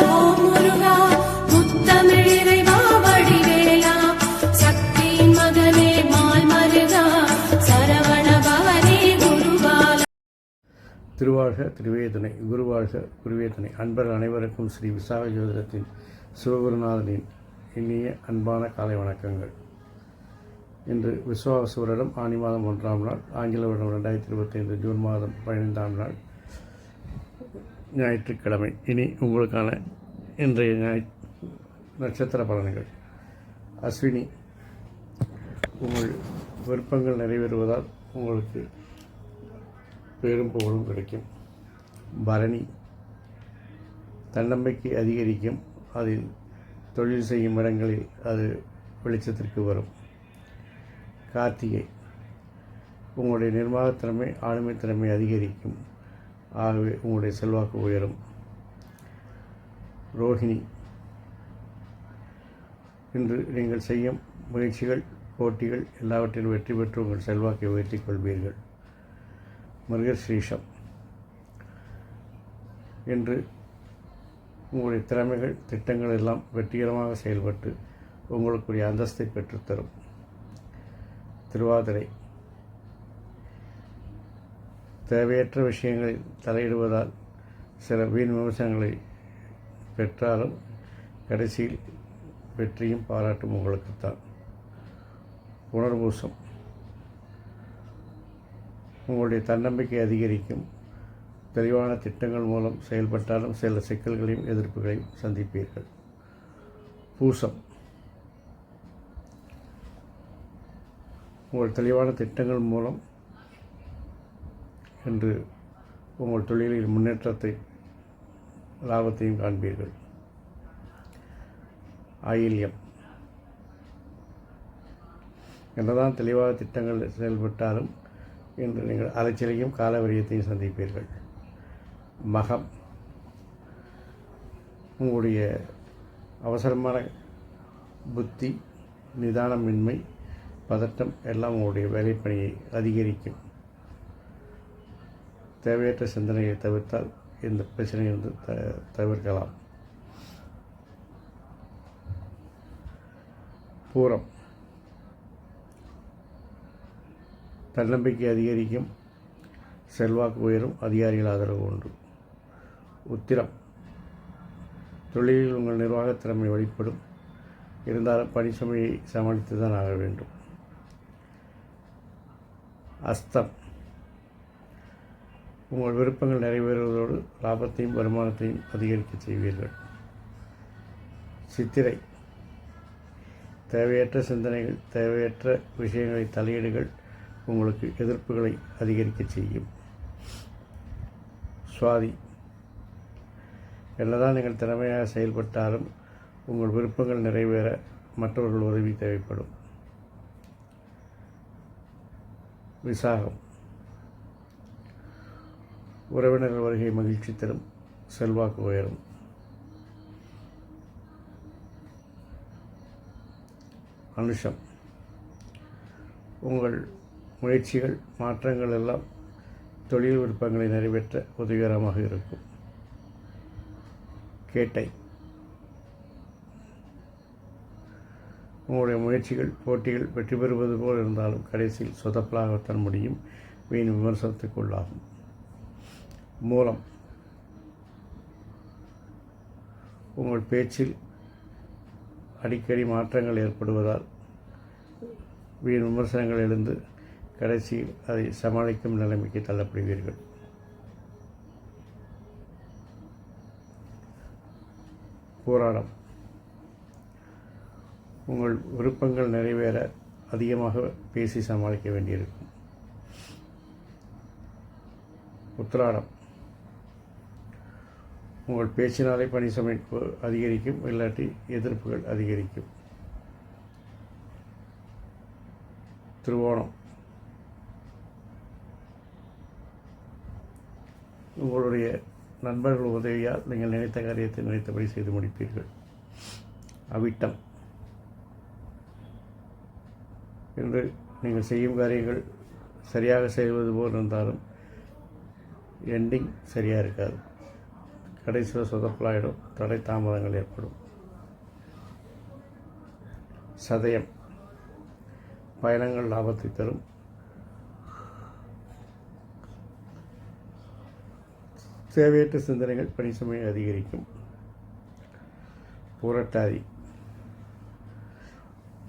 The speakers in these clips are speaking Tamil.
ஓம் முருகா முத்தமிழ் இறைவா வடிவேலா சக்தியின் மகனே மால் மருகா சரவண பவனே குருபாலா. திருவாழ்க திருவேதனை, குருவாழ்க குருவேதனை. அன்பர்கள் அனைவருக்கும் ஸ்ரீ விசாக ஜோதிடத்தின் சிவகுருநாதனின் இனிய அன்பான காலை வணக்கங்கள். இன்று விசுவாச வருடம் ஆனி மாதம் 1ஆம் நாள், ஆங்கில வருடம் 2025 ஜூன் மாதம் 15ஆம் நாள், ஞாயிற்றுக்கிழமை. இனி உங்களுக்கான இன்றைய நட்சத்திர பலன்கள். அஸ்வினி, உங்கள் விருப்பங்கள் நிறைவேறுவதால் உங்களுக்கு பேரும் புகழும் கிடைக்கும். பரணி, தன்னம்பிக்கை அதிகரிக்கும். அதில் தொழில் செய்யும் இடங்களில் அது வெளிச்சத்திற்கு வரும். கார்த்திகை, உங்களுடைய நிர்வாகத்திறமை ஆளுமை திறமை அதிகரிக்கும். ஆகவே உங்களுடைய செல்வாக்கு உயரும். ரோஹிணி, இன்று நீங்கள் செய்யும் முயற்சிகள் போட்டிகள் எல்லாவற்றிலும் வெற்றி பெற்று உங்கள் செல்வாக்கை உயர்த்திக் கொள்வீர்கள். மிருகஸ்ரீஷம், இன்று உங்களுடைய திறமைகள் திட்டங்கள் எல்லாம் வெற்றிகரமாக செயல்பட்டு உங்களுக்குரிய அந்தஸ்தை பெற்றுத்தரும். திருவாதிரை, தேவையற்ற விஷயங்களில் தலையிடுவதால் சில வீண் விமர்சனங்களை பெற்றாலும் கடைசியில் வெற்றியும் பாராட்டும் உங்களுக்குத்தான். புனர்பூசம், உங்களுடைய தன்னம்பிக்கை அதிகரிக்கும். தெளிவான திட்டங்கள் மூலம் செயல்பட்டாலும் சில சிக்கல்களையும் எதிர்ப்புகளையும் சந்திப்பீர்கள். பூசம், உங்கள் தெளிவான திட்டங்கள் மூலம் இன்று உங்கள் தொழிலில் முன்னேற்றத்தை லாபத்தையும் காண்பீர்கள். ஆயில்யம், என்னதான் தெளிவாக திட்டங்கள் செயல்பட்டாலும் இன்று நீங்கள் அலைச்சலையும் காலவரியத்தையும் சந்திப்பீர்கள். மகம், உங்களுடைய அவசரமான புத்தி, நிதானமின்மை, பதட்டம் எல்லாம் உங்களுடைய வேலைப்பணியை அதிகரிக்கும். தேவையற்ற சிந்தனையை தவிர்த்தால் இந்த பிரச்சனையிலிருந்து தவிர்க்கலாம். பூரம், தன்னம்பிக்கை அதிகரிக்கும். செல்வாக்கு உயரும். அதிகாரிகள் ஆதரவு உண்டு. உத்திரம், தொழிலில் உங்கள் நிர்வாகத் திறமை வெளிப்படும். இருந்தாலும் பணி சுமையை சமாளித்து தான் ஆக வேண்டும். அஸ்தம், உங்கள் விருப்பங்கள் நிறைவேறுவதோடு லாபத்தையும் வருமானத்தையும் அதிகரிக்க செய்வீர்கள். சித்திரை, தேவையற்ற சிந்தனைகள் தேவையற்ற விஷயங்களை தலையீடுகள் உங்களுக்கு எதிர்ப்புகளை அதிகரிக்க செய்யும். சுவாதி, என்னதான் நீங்கள் திறமையாக செயல்பட்டாலும் உங்கள் விருப்பங்கள் நிறைவேற மற்றவர்கள் உதவி தேவைப்படும். விசாகம், உறவினர்கள் வருகை மகிழ்ச்சி தரும். செல்வாக்கு உயரும். அனுஷம், உங்கள் முயற்சிகள் மாற்றங்கள் எல்லாம் தொழில் விருப்பங்களை நிறைவேற்ற உதவிகரமாக இருக்கும். கேட்டை, உங்களுடைய முயற்சிகள் போட்டிகள் வெற்றி பெறுவது போல் இருந்தாலும் கடைசியில் சொதப்பலாகத்தான் முடியும். வீண் விமர்சனத்துக்குள்ளாகும். மூலம், உங்கள் பேச்சில் அடிக்கடி மாற்றங்கள் ஏற்படுவதால் வீண் விமர்சனங்கள் எழுந்து கடைசியில் அதை சமாளிக்கும் நிலைமைக்கு தள்ளப்படுவீர்கள். போராடம், உங்கள் விருப்பங்கள் நிறைவேற அதிகமாக பேசி சமாளிக்க வேண்டியிருக்கும். உத்திராடம், உங்கள் பேச்சினாலே பணி சுமை அதிகரிக்கும். இல்லாட்டி எதிர்ப்புகள் அதிகரிக்கும். திருவோணம், உங்களுடைய நண்பர்கள் உதவியால் நீங்கள் நினைத்த காரியத்தை நினைத்தபடி செய்து முடிப்பீர்கள். அவிட்டம், என்று நீங்கள் செய்யும் காரியங்கள் சரியாக செய்வது போல் இருந்தாலும் எண்டிங் சரியாக இருக்காது. கடைசியில் சொதப்பலாயிடும், தடை தாமதங்கள் ஏற்படும். சதயம் பயணங்கள் லாபத்தை தரும். தேவையற்ற சிந்தனைகள் பணி சுமையை அதிகரிக்கும். புரட்டாதி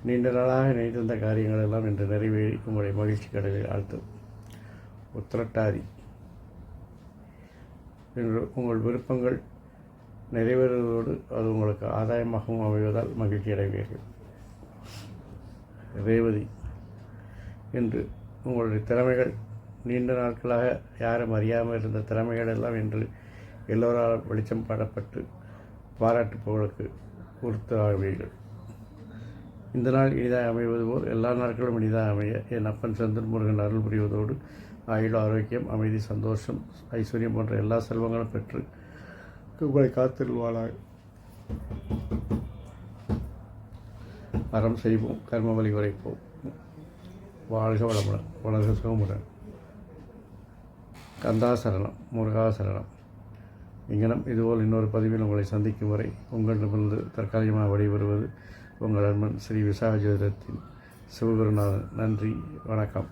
நீண்ட நாளாக நினைத்திருந்த காரியங்கள் எல்லாம் இன்று நிறைவேறி உங்களுடைய மகிழ்ச்சி கடலில் ஆழ்த்தும். உத்திரட்டாதி இன்று உங்கள் விருப்பங்கள் நிறைவேறுவதோடு அது உங்களுக்கு ஆதாயமாகவும் அமைவதால் மகிழ்ச்சி அடைவீர்கள். ரேவதி இன்று உங்களுடைய திறமைகள் நீண்ட நாட்களாக யாரும் அறியாமல் இருந்த திறமைகள் எல்லாம் இன்று எல்லோரால் வெளிச்சம் பாடப்பட்டு பாராட்டு புகழுக்கு உறுத்தாகுவீர்கள். இந்த நாள் இனிதாக அமைவது போல் எல்லா நாட்களும் இனிதாக அமைய என் அப்பன் செந்தன் முருகன் அருள் புரிவதோடு ஆயுள், ஆரோக்கியம், அமைதி, சந்தோஷம், ஐஸ்வர்யம் போன்ற எல்லா செல்வங்களும் பெற்று உங்களை காத்திருவாளாக. அறம் செய்வோம், கர்ம வழி குறைப்போம். வாழ்க வளமுடன், வளர்க சுகமுடன். கந்தாசரணம், முருகாசரணம். இங்கனம் இதுபோல் இன்னொரு பதிவில் உங்களை சந்திக்கும் வரை உங்களிடமிருந்து தற்காலிகமாக விடைபெறுவது உங்கள் அன்பன் ஸ்ரீ விசாக ஜோதிடத்தின் சிவகுருநாதன். நன்றி, வணக்கம்.